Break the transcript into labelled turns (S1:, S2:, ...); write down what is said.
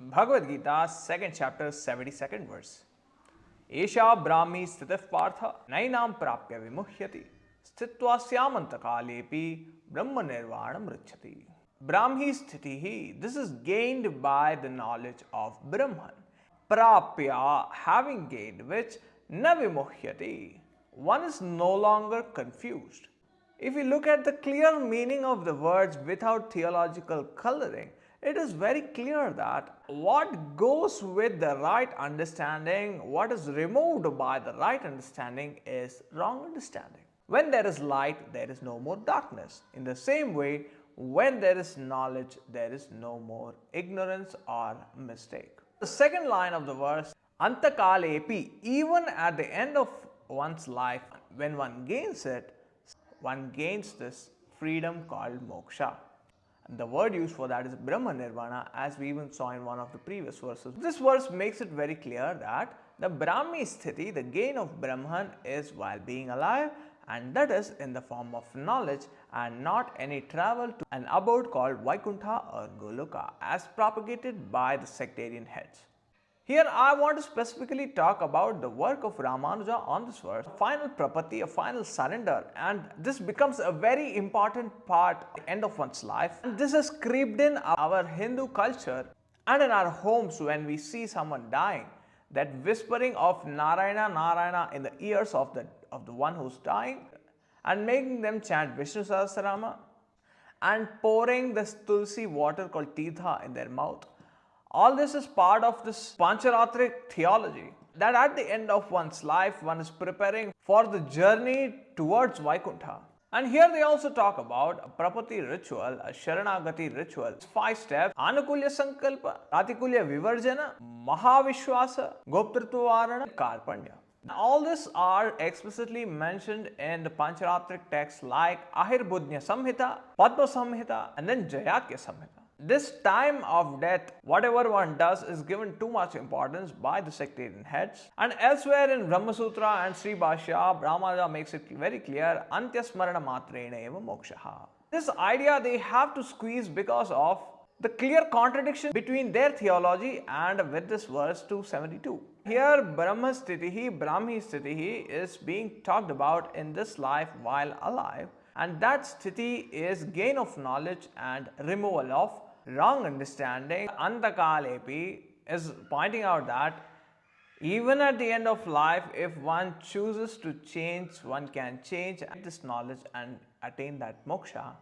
S1: Bhagavad Gita, 2nd chapter, 72nd verse. Esha Brahmi Sthitif Partha Nainam Prapya Vimuhyati Sthitva Syamantakalepi Brahma Nirvanam Richati. Brahmi Sthitihi, this is gained by the knowledge of Brahman. Prapya, having gained which, na vimuhyati, one is no longer confused. If we look at the clear meaning of the words without theological coloring, it is very clear that what goes with the right understanding, what is removed by the right understanding is wrong understanding. When there is light, there is no more darkness. In the same way, when there is knowledge, there is no more ignorance or mistake. The second line of the verse, Antakalepi, even at the end of one's life, when one gains it, one gains this freedom called moksha. And the word used for that is Brahma Nirvana, as we even saw in one of the previous verses. This verse makes it very clear that the Brahmi Sthiti, the gain of Brahman, is while being alive, and that is in the form of knowledge and not any travel to an abode called Vaikuntha or Goloka, as propagated by the sectarian heads. Here I want to specifically talk about the work of Rāmānuja on this verse, final prapatti, a final surrender, and this becomes a very important part at the end of one's life. And this has creeped in our Hindu culture and in our homes when we see someone dying, that whispering of Narayana, Narayana in the ears of the one who's dying and making them chant Viṣṇu Sahasranama and pouring this tulsi water called Tirtha in their mouth. All this is part of this Pancharatric theology, that at the end of one's life, one is preparing for the journey towards Vaikuntha. And here they also talk about a prapatti ritual, a Sharanagati ritual. 5 steps: Anukulya Sankalpa, Pratikulya Vivarjana, Mahavishwasa, Goptritvavarana, Karpanya. All this are explicitly mentioned in the Pancharatric texts like Ahirbudnya Samhita, Padma Samhita, and then Jayakya Samhita. This time of death, whatever one does, is given too much importance by the sectarian heads. And elsewhere in Brahma Sutra and Sri Bhashya, Rāmānuja makes it very clear, Antyasmarana matrena eva mokshaha. This idea they have to squeeze because of the clear contradiction between their theology and with this verse 272. Here, Brahma Sthitihi, Brahmi Sthitihi is being talked about in this life while alive, and that sthiti is gain of knowledge and removal of wrong understanding. Antakalepi is pointing out that even at the end of life, if one chooses to change, one can change this knowledge and attain that moksha.